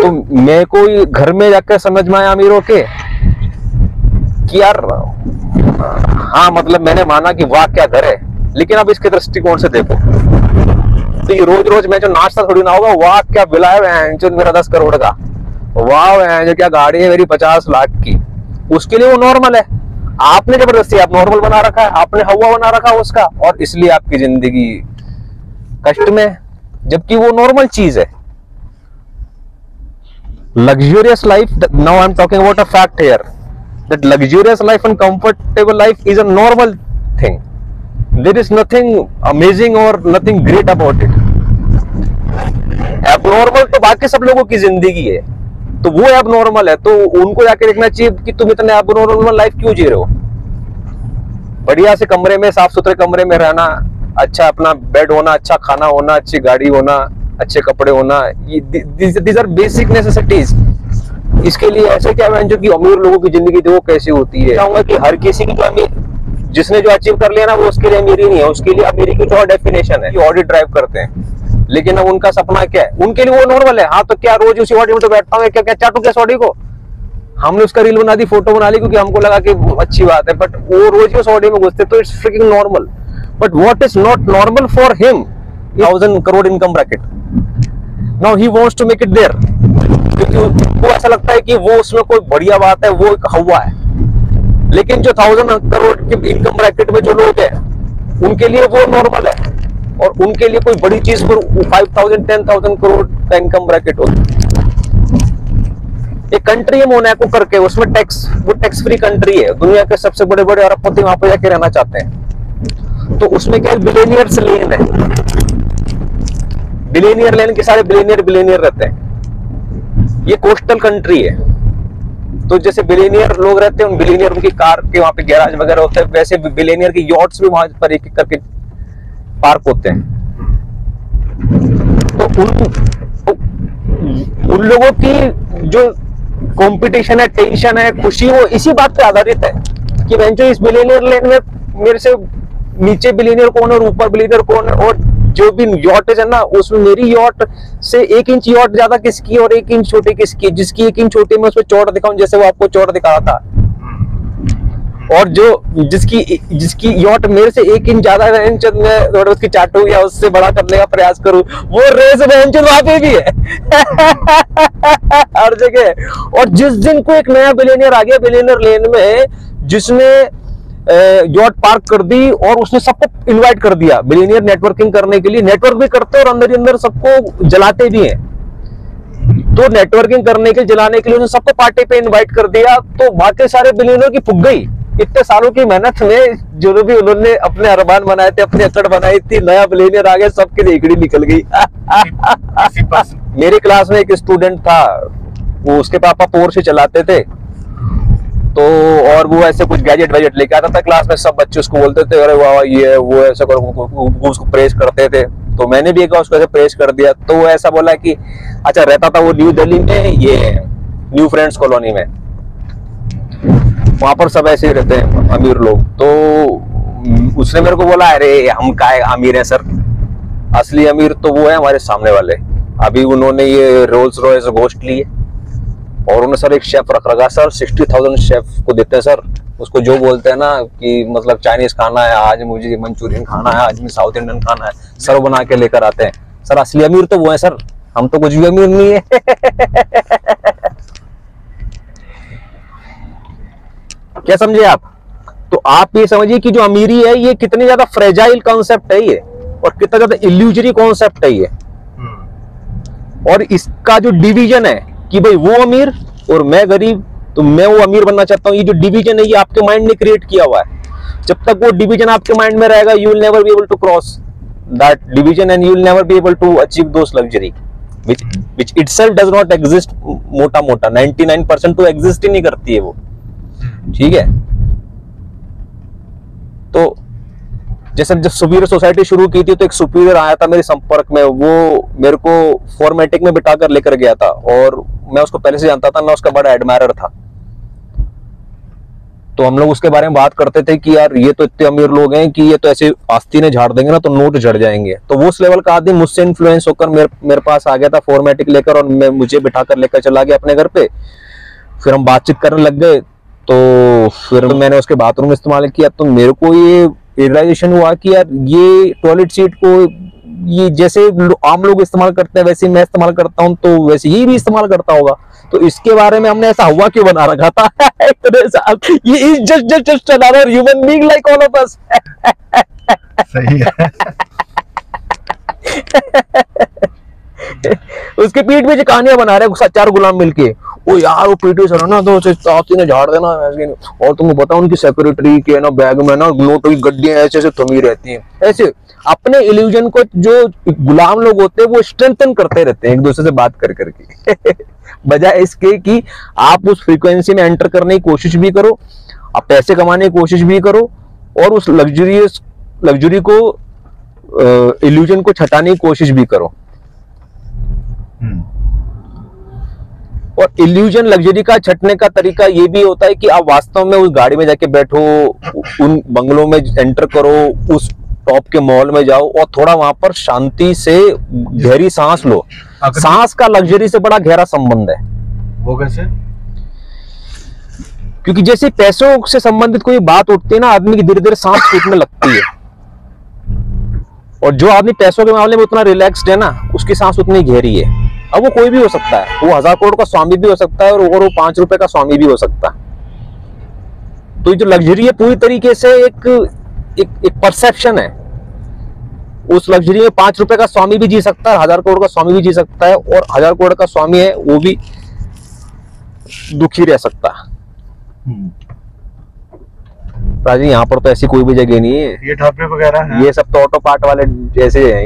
तो मेरे को घर में जाकर समझ में आया अमीरों के कि यार हाँ मतलब मैंने माना कि वाह क्या घर है, लेकिन अब इसके दृष्टिकोण से देखो तो ये रोज रोज मैं जो नाश्ता थोड़ी ना होगा, वाह क्या बिल है जो मेरा 10 करोड़ का, वाह जो क्या गाड़ी है मेरी 50 लाख की, उसके लिए वो नॉर्मल है। आपने जबरदस्ती आप नॉर्मल बना रखा है, आपने हवा बना रखा है उसका, और इसलिए आपकी जिंदगी कष्ट में, जबकि वो नॉर्मल चीज है। Luxurious life, now I am talking about a fact here, that luxurious life and comfortable life is a normal thing. There is nothing amazing or nothing great about it. Abnormal तो बाकी सब लोगों की जिंदगी है, तो वो abnormal है, तो उनको जाके देखना चाहिए कि तुम इतने abnormal लाइफ क्यों जी रहे हो। बढ़िया से कमरे में, साफ सुथरे कमरे में रहना, अच्छा अपना बेड होना, अच्छा खाना होना, अच्छी गाड़ी होना, अच्छे कपड़े होना, these are basic necessities। इसके लिए ऐसे क्या जो कि अमीर लोगों की जिंदगी देखो कैसी होती है। चाहूंगा कि हर किसी की अमीर जिसने जो अचीव कर लिया ना, वो उसके लिए अमीरी नहीं है, उसके लिए अमीरी की और डेफिनेशन है। ऑडी ड्राइव करते हैं, लेकिन अब उनका सपना क्या है, उनके लिए वो नॉर्मल है। हाँ तो क्या रोज उसी ऑडी में तो बैठता हूँ, क्या क्या चाटू क्या ऑडी को, हमने उसका रील बना दी, फोटो बना ली क्योंकि हमको लगा कि अच्छी बात है, बट वो रोज उस ऑडी में घुसते, तो it's freaking normal. But what is not normal for him, 1000 crore income bracket, now he wants to make it there, क्योंकि वो ऐसा लगता है कि वो उसमें कोई बढ़िया बात है, वो एक हवा है। लेकिन जो 1000 करोड़ के इनकम ब्रैकेट में जो लोग हैं, उनके लिए वो नॉर्मल है, और उनके लिए कोई बड़ी चीज पर 5000 10,000 करोड़ का इनकम ब्रैकेट होता है। एक कंट्री है मोनाको करके, उसमें वो टैक्स फ्री कंट्री है, दुनिया के सबसे बड़े बड़े अरबपति वहां पर जाके रहना चाहते हैं। तो उसमें क्या बिलियनियर्स लेन है, बिलियनियर लेन के सारे बिलियनियर रहते हैं। ये कोस्टल कंट्री है, तो जैसे बिलियनियर लोग रहते हैं, उन बिलियनियर उनकी कार के वहां पे गैराज वगैरह होते हैं, वैसे बिलियनियर की यॉट्स भी वहां पर एक एक करके पार्क होते हैं। तो उन लोगों की जो कंपटीशन है, टेंशन है, खुशी, वो इसी बात पे आधारित है कि मैं जो इस बिलियनियर लेन में मेरे से नीचे बिलियनियर कौन है और ऊपर बिलियनियर कौन है, और जो भी यॉट है ना, उसमें मेरी यॉट से 1 इंच यॉट ज्यादा किसकी और 1 इंच छोटी किसकी, जिसकी 1 इंच छोटी में उसमें चौड़ दिखाऊं, जैसे वो आपको चौड़ दिखा रहा था, और जो जिसकी यॉट मेरे से 1 इंच ज्यादा है, मैं उसकी चाटू या उससे बड़ा करने का प्रयास करूं, वो रेस वहां पे भी है हर जगह। और जिस दिन को एक नया बिलियनियर आ गया बिलियनियर लेन में, जिसने यॉट पार्क कर दी और उसने सबको इनवाइट कर दिया बिलियनियर नेटवर्किंग करने के लिए, नेटवर्क भी करते और अंदर ही अंदर सबको जलाते भी हैं। तो नेटवर्किंग करने के जलाने के लिए उसने सबको पार्टी पे इनवाइट कर दिया, तो बाकी सारे बिलियनियर की फुक गई। इतने सालों की मेहनत में जो भी उन्होंने अपने अरमान बनाए थे, अपनी अकड़ बनाई थी, नया बिलियनियर आ गया, सबके रेकड़ी निकल गई मेरे क्लास में एक स्टूडेंट था, वो उसके पापा पोर्शे चलाते थे, तो और वो ऐसे कुछ गैजेट वैजेट लेके आता था क्लास में, सब बच्चे उसको बोलते थे अरे वाह ये है वो ऐसा करो, उसको प्रेस करते थे। तो मैंने भी एक बार उसको ऐसे प्रेस कर दिया, तो वो ऐसा बोला कि अच्छा, रहता था वो न्यू दिल्ली में, ये न्यू फ्रेंड्स कॉलोनी में, वहां पर सब ऐसे ही रहते हैं अमीर लोग। तो उसने मेरे को बोला अरे हम काय अमीर हैं सर, असली अमीर तो वो है हमारे सामने वाले। अभी उन्होंने ये रोल्स रॉयस गोश्त ली है और उन्होंने सर एक शेफ रख रखा सर, 60,000 शेफ को देते हैं सर, उसको जो बोलते हैं ना कि मतलब चाइनीज खाना है, आज मुझे मंचूरियन खाना है, आज मुझे साउथ इंडियन खाना है, सर बना के लेकर आते हैं। सर असली अमीर तो वो है सर, हम तो कुछ भी अमीर नहीं है क्या समझे आप? तो आप ये समझिए कि जो अमीरी है ये कितनी ज्यादा फ्रेजाइल कॉन्सेप्ट है ये, और कितना ज्यादा इल्यूजरी कॉन्सेप्ट है ये। और इसका जो डिवीजन है कि भाई वो अमीर और मैं गरीब, तो मैं वो अमीर बनना चाहता हूँ, ये जो डिवीजन है ये आपके माइंड ने क्रिएट किया हुआ है। जब तक वो डिवीजन आपके माइंड में रहेगा, you will never be able to cross that division and you will never be able to achieve those luxury which itself does not exist। मोटा 99% तो एग्जिस्ट ही नहीं करती है वो, ठीक है। तो जैसे जब सुपीरियर सोसाइटी शुरू की थी, तो एक सुपीरियर आया था मेरे संपर्क में, वो मेरे को फॉर्मेटिक में बिठा कर लेकर गया था, और मैं उसको पहले से जानता था, मैं उसका बड़ा एडमायरर था। तो हम लोग उसके बारे में बात करते थे कि यार ये तो इतने अमीर लोग हैं कि ये तो ऐसे आस्तीने झाड़ देंगे ना तो नोट झड़ जाएंगे। तो वो उस लेवल का आदमी मुझसे इन्फ्लुएंस होकर मेरे पास आ गया था फॉर्मेटिक लेकर, और मुझे बिठाकर लेकर चला गया अपने घर पे। फिर हम बातचीत करने लग गए। तो फिर मैंने उसके बाथरूम में इस्तेमाल किया, तो मेरे को ये रियलाइजेशन हुआ कि यार ये टॉयलेट सीट को ये जैसे आम लोग इस्तेमाल करते हैं वैसे मैं इस्तेमाल करता हूँ, तो वैसे ये भी इस्तेमाल करता होगा। तो इसके बारे में हमने ऐसा हुआ क्यों बना रखा था इतने साल। ये is just another human being like all of us. सही है। उसके पीठ में जो कहानियां बना रहे हैं 4 गुलाम मिलके, वो यार वो पीटी सर है ना तो ने झाड़ देना, और तुमको पता उनकी सेक्रेटरी के ना बैग में ना नोटों की गड्डियां ऐसे ऐसे थमी रहती हैं। ऐसे अपने इल्यूजन को जो गुलाम लोग होते हैं वो स्ट्रेंथन करते रहते हैं एक दूसरे से बात कर करके बजाय इसके कि आप उस फ्रीक्वेंसी में एंटर करने की कोशिश भी करो, आप पैसे कमाने की कोशिश भी करो, और उस लग्जरी को इल्यूजन को छटाने की कोशिश भी करो। और इल्यूजन लग्जरी का छटने का तरीका ये भी होता है कि आप वास्तव में उस गाड़ी में जाके बैठो, उन बंगलों में एंटर करो, उस टॉप के मॉल में जाओ और थोड़ा वहां पर शांति से गहरी सांस लो। सांस का लग्जरी से बड़ा गहरा संबंध है। वो कैसे? क्योंकि जैसे पैसों से संबंधित कोई बात उठती है ना, आदमी की धीरे धीरे सांस छूटने लगती है। और जो आदमी पैसों के मामले में उतना रिलैक्स्ड है ना, उसकी सांस उतनी गहरी है। अब वो कोई भी हो सकता है, वो 1000 करोड़ का स्वामी भी हो सकता है और वो 5 रुपए का स्वामी भी हो सकता है। तो ये जो लग्जरी है पूरी तरीके से एक परसेप्शन है। उस लग्जरी में 5 रुपए का स्वामी भी जी सकता है, 1000 करोड़ का स्वामी भी जी सकता है, और 1000 करोड़ का स्वामी है वो भी दुखी रह सकता है। राजी यहाँ पर तो ऐसी कोई भी जगह नहीं है। ये ढाबे वगैरह हैं, ये सब तो ऑटो पार्ट वाले जैसे हैं।